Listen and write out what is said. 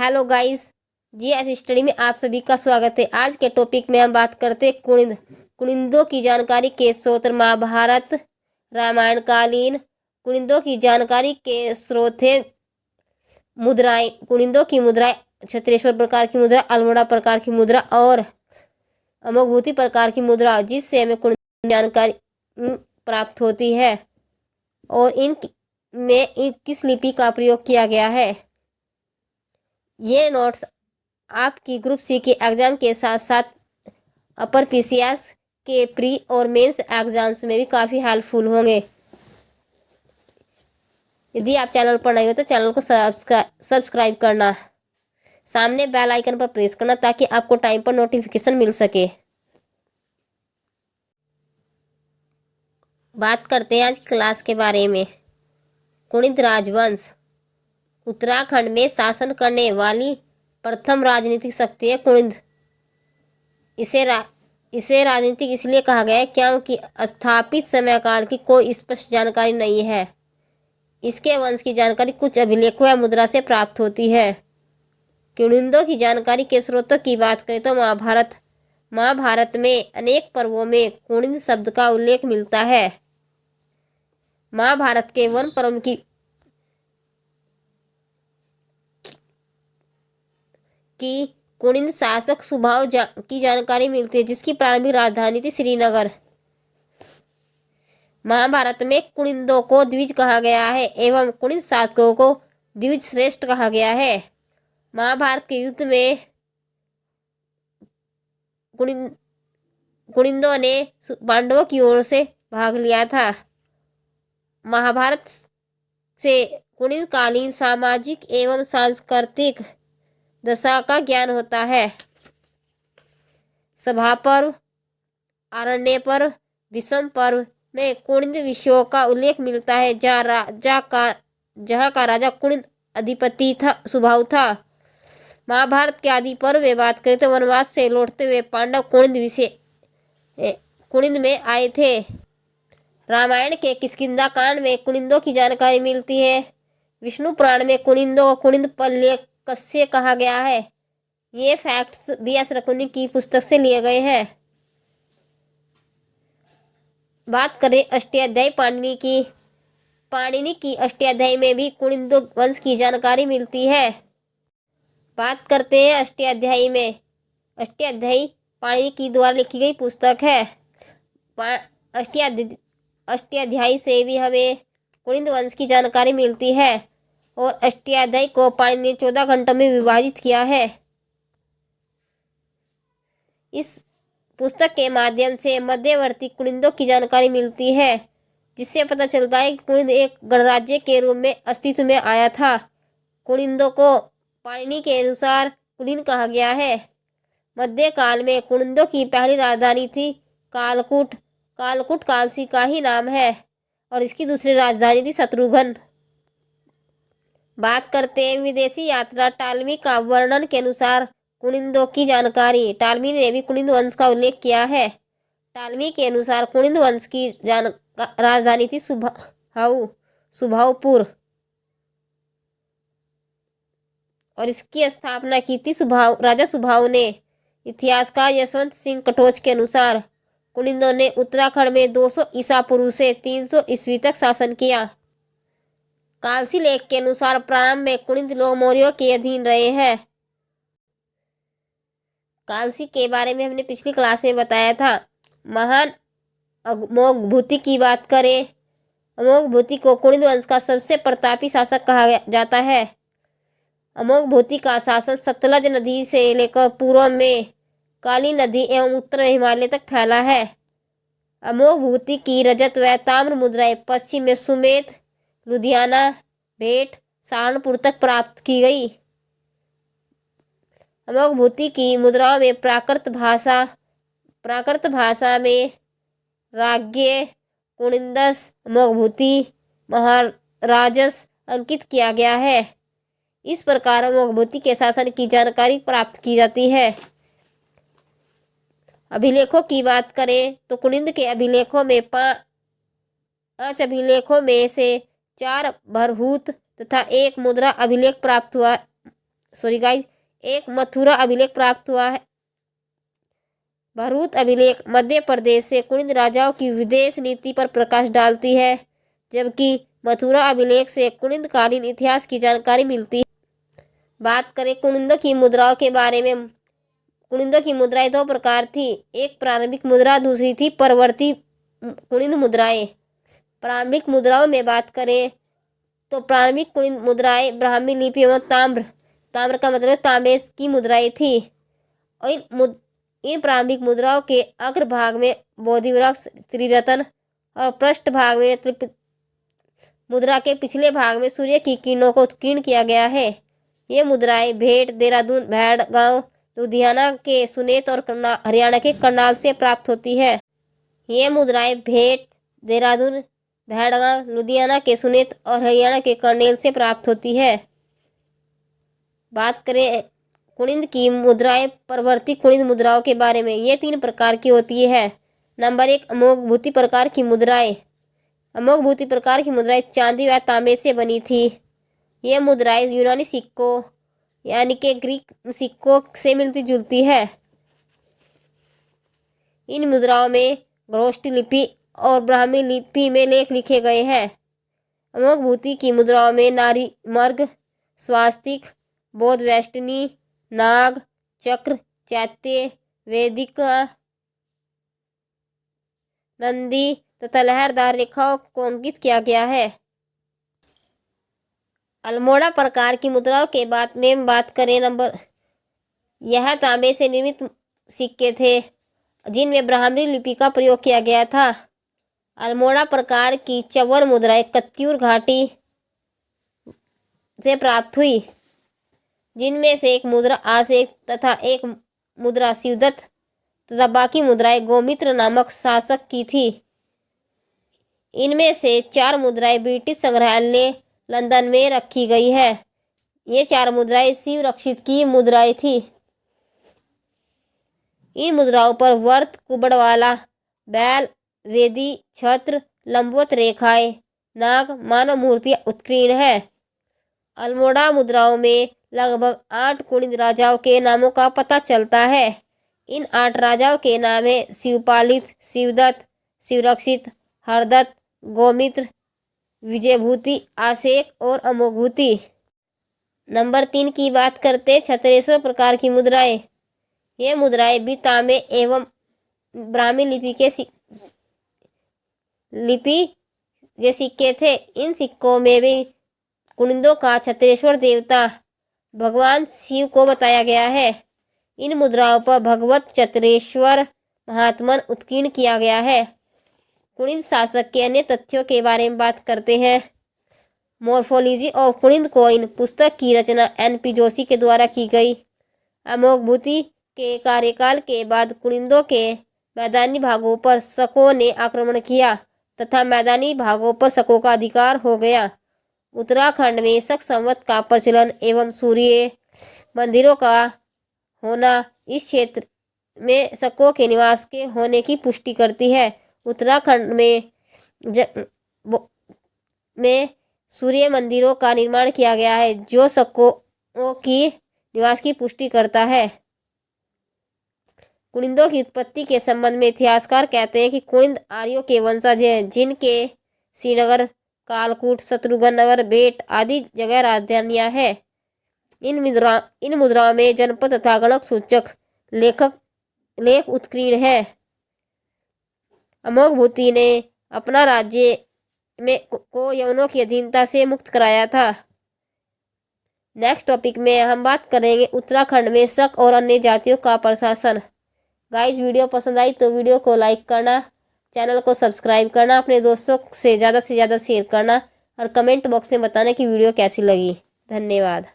Hello guys, GS study में आप सभी का स्वागत है। आज के टॉपिक में हम बात करते हैं कुनिंदों की जानकारी के स्रोत। महाभारत रामायण कालीन कुनिंदों की जानकारी के स्रोत है मुद्राएं। कुनिंदों की मुद्राएं छत्रेश्वर प्रकार की मुद्रा, अल्मोड़ा प्रकार की मुद्रा और अमोघभूति प्रकार की मुद्रा, जिससे हमें कुनिंदों की जानकारी प्राप्त होती है और इन किस लिपि का प्रयोग किया गया है। ये नोट्स आपकी ग्रुप सी के एग्जाम के साथ साथ अपर पीसीएस के प्री और मेंस एग्जाम्स में भी काफ़ी हेल्पफुल होंगे। यदि आप चैनल पर नए हो तो चैनल को सब्सक्राइब करना, सामने बेल आइकन पर प्रेस करना ताकि आपको टाइम पर नोटिफिकेशन मिल सके। बात करते हैं आज क्लास के बारे में। कुनिंद राजवंश उत्तराखंड में शासन करने वाली प्रथम राजनीतिक शक्ति है कुनिंद। इसे राजनीतिक इसलिए कहा गया है क्योंकि स्थापित समयकाल की कोई स्पष्ट जानकारी नहीं है। इसके वंश की जानकारी कुछ अभिलेखों या मुद्रा से प्राप्त होती है। कुनिंदों की जानकारी के स्रोतों की बात करें तो महाभारत में अनेक पर्वों में कुनिंद शब्द का उल्लेख मिलता है। महाभारत के वन पर्व की कुनिंद शासक सुभाव की जानकारी मिलती है, जिसकी प्रारंभिक राजधानी थी श्रीनगर। महाभारत में कुनिंदों को द्विज कहा गया है एवं कुनिंद शासकों को द्विज श्रेष्ठ कहा गया है। महाभारत के युद्ध में कुनिंदों ने पांडवों की ओर से भाग लिया था। महाभारत से कुनिंद कालीन सामाजिक एवं सांस्कृतिक दशा का ज्ञान होता है। सभा पर्व, आरण्य पर्व, विषम पर्व में कुनिंद विषयों का उल्लेख मिलता है, जहाँ का राजा कुनिंद अधिपति सुभाव था। महाभारत के आदि पर्व में बात करें तो वनवास से लौटते हुए पांडव कुनिंद में आए थे। रामायण के किष्किंधा कांड में कुनिंदों की जानकारी मिलती है। विष्णु पुराण में कुनिंदों को कुनिंद कस्य कहा गया है। ये फैक्ट्स बीएस रकुनी की पुस्तक से लिए गए हैं। बात करें अष्टाध्यायी पाणिनि की अष्टाध्यायी में भी कुनिंद वंश की जानकारी मिलती है। बात करते हैं अष्टाध्यायी में। अष्टाध्यायी पाणिनि की द्वारा लिखी गई पुस्तक है। अष्टाध्यायी से भी हमें कुनिंद वंश की जानकारी मिलती है और अष्टाध्यायी को पाणिनि ने 14 घंटों में विभाजित किया है। इस पुस्तक के माध्यम से मध्यवर्ती कुनिंदों की जानकारी मिलती है, जिससे पता चलता है कि कुनिंद एक गणराज्य के रूप में अस्तित्व में आया था। कुनिंदों को पाणिनि के अनुसार कुलीन कहा गया है। मध्यकाल में कुनिंदों की पहली राजधानी थी कालकूट। कालकूट कालसी का ही नाम है और इसकी दूसरी राजधानी थी शत्रुघ्न। बात करते हैं विदेशी यात्रा टालमी का वर्णन के अनुसार कुनिंदों की जानकारी। टालमी ने भी कुनिंद वंश का उल्लेख किया है। टालमी के अनुसार कुनिंद वंश की राजधानी थी सुभावपुर और इसकी स्थापना की थी राजा सुभाव ने। इतिहासकार यशवंत सिंह कटोच के अनुसार कुनिंदों ने उत्तराखंड में 200 ईसा पूर्व से 300 ईस्वी तक शासन किया। कालसी लेख के अनुसार प्रारंभ में कुनिंद लोग मौर्यों के अधीन रहे हैं। कालसी के बारे में हमने पिछली क्लास में बताया था। महान अमोघभूति की बात करें, अमोघभूति को कुनिंद वंश का सबसे प्रतापी शासक कहा जाता है। अमोघभूति का शासन सतलज नदी से लेकर पूर्व में काली नदी एवं उत्तर में हिमालय तक फैला है। अमोघभूति की रजत व ताम्र मुद्राएं पश्चिम में सुमेध, लुधियाना, भेट, सहारनपुर तक प्राप्त की गई। अमोघभूति की मुद्राओं में प्राकृत भाषा में राज्ञ कुनिंदस अमोघभूति महाराजस अंकित किया गया है। इस प्रकार अमोघभूति के शासन की जानकारी प्राप्त की जाती है। अभिलेखों की बात करें तो कुनिंद के अभिलेखों में 5 अभिलेखों में से 4 भरहूत तथा 1 मुद्रा अभिलेख प्राप्त हुआ एक मथुरा अभिलेख प्राप्त हुआ है। भरूच अभिलेख मध्य प्रदेश से कुणिद राजाओं की विदेश नीति पर प्रकाश डालती है, जबकि मथुरा अभिलेख से कुणिद कालीन इतिहास की जानकारी मिलती है। बात करें कुणिदों की मुद्राओं के बारे में। कुणिदों की मुद्राएं दो प्रकार थी, एक प्रारंभिक मुद्रा, दूसरी थी परवर्ती कुणिद मुद्राएं। प्रारंभिक मुद्राओं में बात करें तो प्रारंभिक कुणिद मुद्राएं ब्राह्मी लिपि एवं ताम्र का मतलब तांबे की मुद्राएं थी। और इन प्रारंभिक मुद्राओं के अग्रभाग में बोधि वृक्ष, त्रिरत्न और पृष्ठ भाग में मुद्रा के पिछले भाग में सूर्य की किरणों को उत्कीर्ण किया गया है। ये मुद्राएं भेंट, देहरादून, भैड़गांव, लुधियाना के सुनेत और हरियाणा के करनाल से प्राप्त होती है। ये मुद्राएं भेंट, देहरादून, भैड़गांव, लुधियाना के सुनेत और हरियाणा के करनेल से प्राप्त होती है। बात करें कुणिद की मुद्राएं परवर्ती कुणिद मुद्राओं के बारे में। ये 3 प्रकार की होती है। नंबर 1, अमोघ भूति प्रकार की मुद्राएं। अमोघ भूति प्रकार की मुद्राएं चांदी व तांबे से बनी थी। ये मुद्राएं यूनानी सिक्कों यानी कि ग्रीक सिक्कों से मिलती जुलती है। इन मुद्राओं में ग्रोष्ठी लिपि और ब्राह्मी लिपि में लेख लिखे गए हैं। अमोघ भूति की मुद्राओं में नारी मर्ग, स्वास्तिक, बौद्ध वेष्टनी, नाग, चक्र, चैत्य, वेदिका, नंदी तथा लहरदार रेखाओं को अंकित किया गया है। अल्मोड़ा प्रकार की मुद्राओं के बाद में बात करें यह तांबे से निर्मित सिक्के थे जिनमें ब्राह्मी लिपि का प्रयोग किया गया था। अल्मोड़ा प्रकार की 54 मुद्राएं कत्यूर घाटी से प्राप्त हुई, जिनमें से एक मुद्रा आसेक तथा एक मुद्रा शिवदत्त तथा बाकी मुद्राएं गोमित्र नामक शासक की थी। इनमें से 4 मुद्राएं ब्रिटिश संग्रहालय लंदन में रखी गई है। ये 4 मुद्राएं शिव रक्षित की मुद्राएं थी। इन मुद्राओं पर वर्त, कुबड़वाला, बैल, वेदी, छत्र, लंबवत रेखाएं, नाग, मानव मूर्तियां उत्कीर्ण है। अल्मोड़ा मुद्राओं में लगभग 8 कुणिद राजाओं के नामों का पता चलता है। इन 8 राजाओं के नाम है शिवपालित, शिवदत्त, शिवरक्षित, हरदत्त, गोमित्र, विजयभूति, आसेक और अमोघभूति। नंबर 3 की बात करते छत्रेश्वर प्रकार की मुद्राएं। ये मुद्राएं भी तांबे एवं ब्राह्मी लिपि के सिक्के थे। इन सिक्कों में भी कुणिदों का छत्रेश्वर देवता भगवान शिव को बताया गया है। इन मुद्राओं पर भगवत छत्रेश्वर महात्मन उत्कीर्ण किया गया है। कुणिद शासक के अन्य तथ्यों के बारे में बात करते हैं। मॉर्फोलॉजी ऑफ कुणिद कॉइन पुस्तक की रचना NP जोशी के द्वारा की गई। अमोघभूति के कार्यकाल के बाद कुणिदों के मैदानी भागों पर शकों ने आक्रमण किया तथा मैदानी भागों पर शकों का अधिकार हो गया। उत्तराखंड में शक संवत का प्रचलन एवं सूर्य मंदिरों का होना इस क्षेत्र में शकों के निवास के होने की पुष्टि करती है। उत्तराखंड में सूर्य मंदिरों का निर्माण किया गया है जो शकों की निवास की पुष्टि करता है। कुणिदों की उत्पत्ति के संबंध में इतिहासकार कहते हैं कि कुणिद आर्यों के वंशज हैं जिनके श्रीनगर, कालकूट, शत्रुघ्ननगर, बेट आदि जगह राजधानियां हैं। इन मुद्राओं में जनपद तथा गणक सूचक लेख उत्कीर्ण है। अमोघभूति ने अपना राज्य को यवनों की अधीनता से मुक्त कराया था। नेक्स्ट टॉपिक में हम बात करेंगे उत्तराखंड में शक और अन्य जातियों का प्रशासन। गाइस, वीडियो पसंद आई तो वीडियो को लाइक करना, चैनल को सब्सक्राइब करना, अपने दोस्तों से ज़्यादा शेयर करना और कमेंट बॉक्स में बताना कि वीडियो कैसी लगी। धन्यवाद।